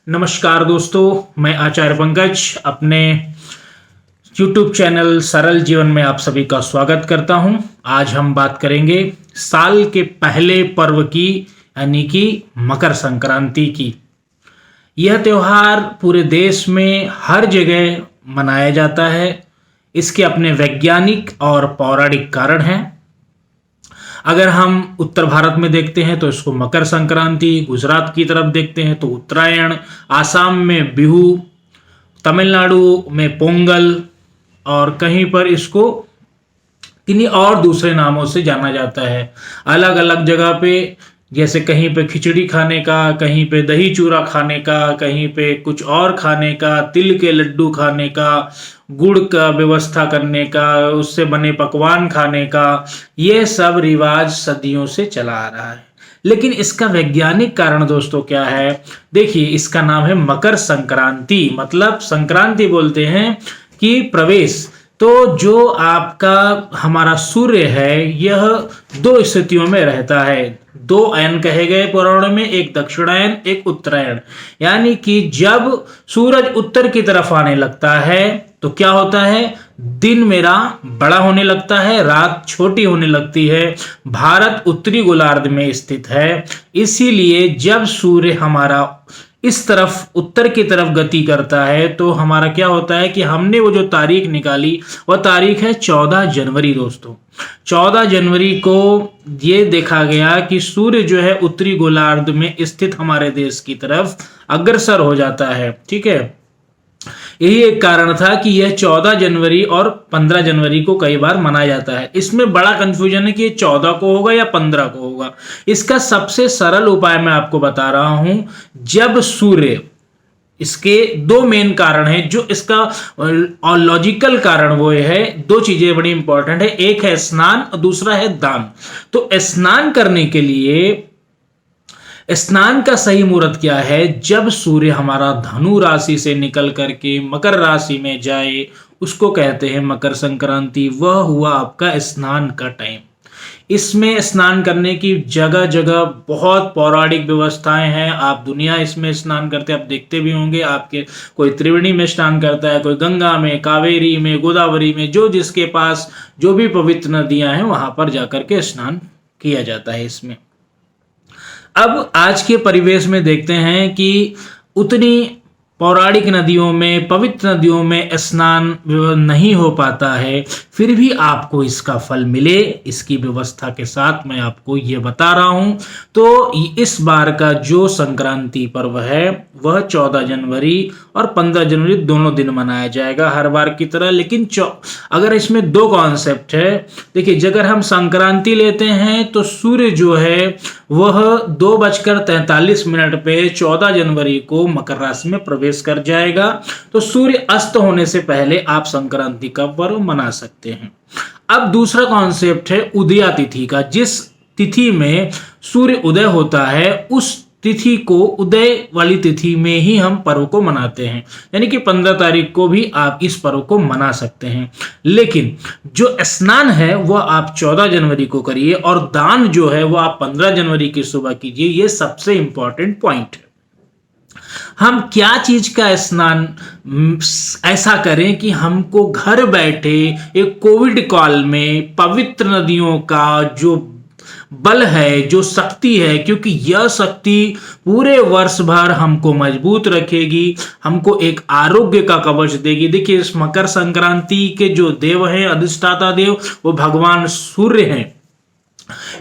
नमस्कार दोस्तों, मैं आचार्य पंकज अपने YouTube चैनल सरल जीवन में आप सभी का स्वागत करता हूं। आज हम बात करेंगे साल के पहले पर्व की यानी कि मकर संक्रांति की। यह त्यौहार पूरे देश में हर जगह मनाया जाता है। इसके अपने वैज्ञानिक और पौराणिक कारण हैं। अगर हम उत्तर भारत में देखते हैं तो इसको मकर संक्रांति, गुजरात की तरफ देखते हैं तो उत्तरायण, आसाम में बिहू, तमिलनाडु में पोंगल और कहीं पर इसको किन्हीं और दूसरे नामों से जाना जाता है। अलग अलग जगह पे जैसे कहीं पे खिचड़ी खाने का, कहीं पे दही चूरा खाने का, कहीं पे कुछ और खाने का, तिल के लड्डू खाने का, गुड़ का व्यवस्था करने का, उससे बने पकवान खाने का, ये सब रिवाज सदियों से चला आ रहा है। लेकिन इसका वैज्ञानिक कारण दोस्तों क्या है? देखिए, इसका नाम है मकर संक्रांति। मतलब संक्रांति बोलते हैं कि प्रवेश। तो जो आपका हमारा सूर्य है यह दो स्थितियों में रहता है। दो अयन कहे गए पुराणों में, एक दक्षिणायन एक उत्तरायण। यानी कि जब सूरज उत्तर की तरफ आने लगता है तो क्या होता है, दिन मेरा बड़ा होने लगता है, रात छोटी होने लगती है। भारत उत्तरी गोलार्ध में स्थित है, इसीलिए जब सूर्य हमारा इस तरफ उत्तर की तरफ गति करता है तो हमारा क्या होता है कि हमने वो जो तारीख निकाली वह तारीख है 14 जनवरी। दोस्तों 14 जनवरी को ये देखा गया कि सूर्य जो है उत्तरी गोलार्ध में स्थित हमारे देश की तरफ अग्रसर हो जाता है। ठीक है, यही एक कारण था कि यह 14 जनवरी और 15 जनवरी को कई बार मनाया जाता है। इसमें बड़ा कंफ्यूजन है कि ये 14 को होगा या 15 को होगा। इसका सबसे सरल उपाय मैं आपको बता रहा हूं। जब सूर्य, इसके दो मेन कारण हैं जो इसका और लॉजिकल कारण वो है, दो चीजें बड़ी इंपॉर्टेंट है। एक है स्नान और दूसरा है दान। तो स्नान करने के लिए स्नान का सही मुहूर्त क्या है? जब सूर्य हमारा धनु राशि से निकल करके मकर राशि में जाए, उसको कहते हैं मकर संक्रांति। वह हुआ आपका स्नान का टाइम। इसमें स्नान करने की जगह जगह बहुत पौराणिक व्यवस्थाएं हैं। आप दुनिया इसमें स्नान करते, आप देखते भी होंगे। आपके कोई त्रिवेणी में स्नान करता है, कोई गंगा में, कावेरी में, गोदावरी में, जो जिसके पास जो भी पवित्र नदियां हैं वहां पर जाकर के स्नान किया जाता है इसमें। अब आज के परिवेश में देखते हैं कि उतनी पौराणिक नदियों में, पवित्र नदियों में स्नान नहीं हो पाता है। फिर भी आपको इसका फल मिले, इसकी व्यवस्था के साथ मैं आपको ये बता रहा हूं। तो इस बार का जो संक्रांति पर्व है वह 14 जनवरी और 15 जनवरी दोनों दिन मनाया जाएगा हर बार की तरह। लेकिन अगर इसमें दो कॉन्सेप्ट है। देखिए, अगर हम संक्रांति लेते हैं तो सूर्य जो है वह 2:43 पे 14 जनवरी को मकर राशि में प्रवेश कर जाएगा। तो सूर्य अस्त होने से पहले आप संक्रांति का पर्व मना सकते हैं। अब दूसरा कॉन्सेप्ट है उदया तिथि का। जिस तिथि में सूर्य उदय होता है उस तिथि को, उदय वाली तिथि में ही हम पर्व को मनाते हैं। यानी कि 15 तारीख को भी आप इस पर्व को मना सकते हैं। लेकिन जो स्नान है वह आप 14 जनवरी को करिए और दान जो है वह आप 15 जनवरी की सुबह कीजिए। यह सबसे इंपॉर्टेंट पॉइंट है। हम क्या चीज का स्नान ऐसा करें कि हमको घर बैठे एक कोविड काल में पवित्र नदियों का जो बल है, जो शक्ति है, क्योंकि यह शक्ति पूरे वर्ष भर हमको मजबूत रखेगी, हमको एक आरोग्य का कवच देगी। देखिए, इस मकर संक्रांति के जो देव हैं, अधिष्ठाता देव, वो भगवान सूर्य हैं।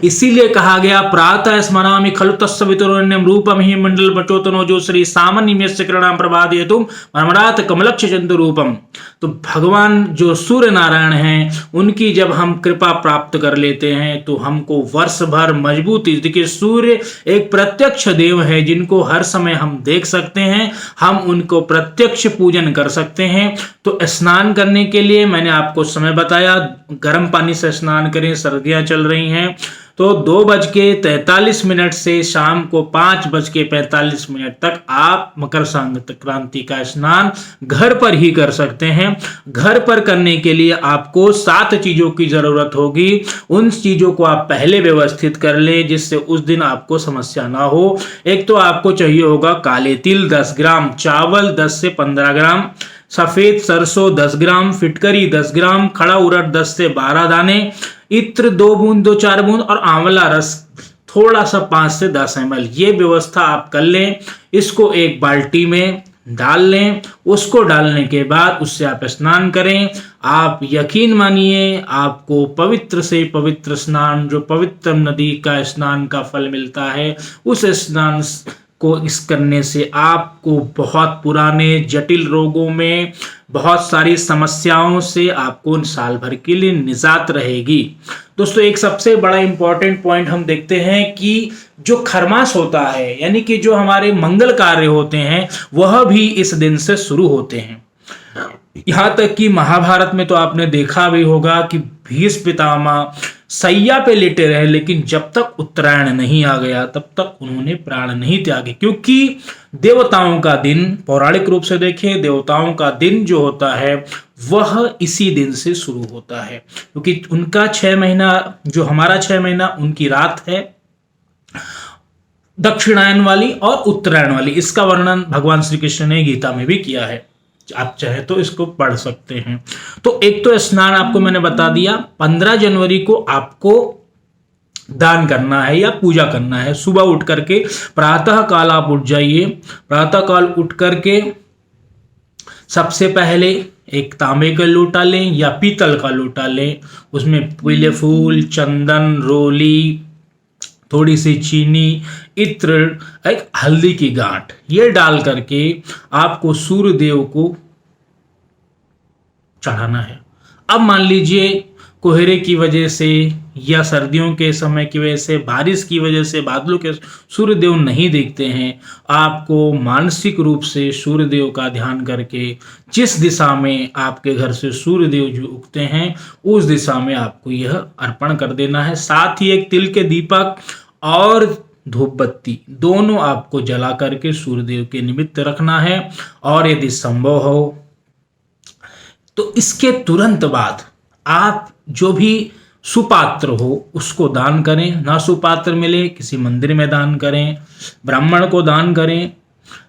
इसीलिए कहा गया प्रातः स्मरामि खलु तस्य वितुरण्यम रूपम हि मंडल बचोतनो जो श्री सामान्य किरणाम प्रभादयतु मर्मरात कमलक्ष चंद्र रूपम। तो भगवान जो सूर्य नारायण हैं उनकी जब हम कृपा प्राप्त कर लेते हैं तो हमको वर्ष भर मजबूती। देखिए, सूर्य एक प्रत्यक्ष देव है जिनको हर समय हम देख सकते हैं, हम उनको प्रत्यक्ष पूजन कर सकते हैं। तो स्नान करने के लिए मैंने आपको समय बताया, गर्म पानी से स्नान करें, सर्दियां चल रही हैं तो 2:43 से शाम को 5:45 तक आप मकर संक्रांति का स्नान घर पर ही कर सकते हैं। घर पर करने के लिए आपको 7 चीजों की जरूरत होगी। उन चीजों को आप पहले व्यवस्थित कर लें जिससे उस दिन आपको समस्या ना हो। एक तो आपको चाहिए होगा काले तिल 10 ग्राम, चावल 10 से 15 ग्राम, सफेद सरसों 10 ग्राम, फिटकरी 10 ग्राम, खड़ा उड़द 10 से 12 दाने, इत्र 2 बूंद 2-4 बूंद और आंवला रस थोड़ा सा 5 से 10 ml। ये व्यवस्था आप कर लें। इसको एक बाल्टी में डाल लें। उसको डालने के बाद उससे आप स्नान करें। आप यकीन मानिए आपको पवित्र से पवित्र स्नान, जो पवित्र नदी का स्नान का फल मिलता है, उस स्नान को इस करने से आपको बहुत पुराने जटिल रोगों में, बहुत सारी समस्याओं से आपको साल भर के लिए निजात रहेगी। दोस्तों एक सबसे बड़ा इंपॉर्टेंट पॉइंट हम देखते हैं कि जो खरमास होता है, यानी कि जो हमारे मंगल कार्य होते हैं, वह भी इस दिन से शुरू होते हैं। यहाँ तक कि महाभारत में तो आपने देखा भी होगा कि भीष्म पितामह सैया पे लेटे रहे, लेकिन जब तक उत्तरायण नहीं आ गया तब तक उन्होंने प्राण नहीं त्यागे, क्योंकि देवताओं का दिन, पौराणिक रूप से देखें, देवताओं का दिन जो होता है वह इसी दिन से शुरू होता है, क्योंकि उनका 6 महीना, जो हमारा 6 महीना, उनकी रात है दक्षिणायन वाली और उत्तरायण वाली। इसका वर्णन भगवान श्री कृष्ण ने गीता में भी किया है, आप चाहे तो इसको पढ़ सकते हैं। तो एक तो स्नान आपको मैंने बता दिया। 15 जनवरी को आपको दान करना है या पूजा करना है। सुबह उठ करके प्रातः काल आप उठ जाइए। प्रातः काल उठ करके सबसे पहले एक तांबे का लोटा लें या पीतल का लोटा लें। उसमें पीले फूल, चंदन, रोली, थोड़ी सी चीनी, इत्र, एक हल्दी की गांठ, ये डाल करके आपको सूर्य देव को चढ़ाना है। अब मान लीजिए कोहरे की वजह से या सर्दियों के समय की वजह से, बारिश की वजह से, बादलों के सूर्य देव नहीं दिखते हैं, आपको मानसिक रूप से सूर्य देव का ध्यान करके जिस दिशा में आपके घर से सूर्य देव जो उगते हैं उस दिशा में आपको यह अर्पण कर देना है। साथ ही एक तिल के दीपक और धूप बत्ती दोनों आपको जला करके सूर्यदेव के निमित्त रखना है। और यदि संभव हो तो इसके तुरंत बाद आप जो भी सुपात्र हो उसको दान करें। ना सुपात्र मिले किसी मंदिर में दान करें, ब्राह्मण को दान करें।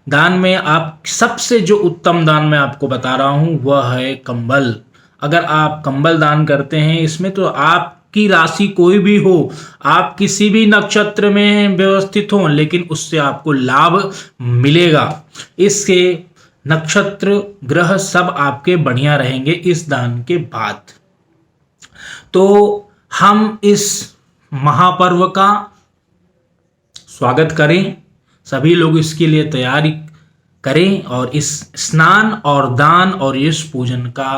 दान में आप सबसे जो उत्तम दान मैं आपको बता रहा हूं वह है कंबल। अगर आप कंबल दान करते हैं, इसमें तो आपकी राशि कोई भी हो, आप किसी भी नक्षत्र में व्यवस्थित हो, लेकिन उससे आपको लाभ मिलेगा। इसके नक्षत्र ग्रह सब आपके बढ़िया रहेंगे इस दान के बाद। तो हम इस महापर्व का स्वागत करें, सभी लोग इसके लिए तैयारी करें और इस स्नान और दान और इस पूजन का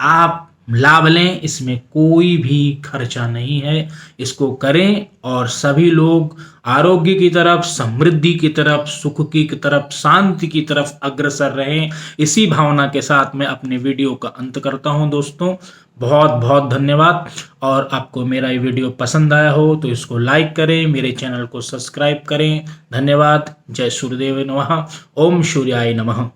आप लाभ लें। इसमें कोई भी खर्चा नहीं है, इसको करें और सभी लोग आरोग्य की तरफ, समृद्धि की तरफ, सुख की तरफ, शांति की तरफ अग्रसर रहें। इसी भावना के साथ मैं अपने वीडियो का अंत करता हूं। दोस्तों बहुत बहुत धन्यवाद। और आपको मेरा ये वीडियो पसंद आया हो तो इसको लाइक करें, मेरे चैनल को सब्सक्राइब करें। धन्यवाद। जय सूर्यदेव नमः। ओम सूर्याय नमः।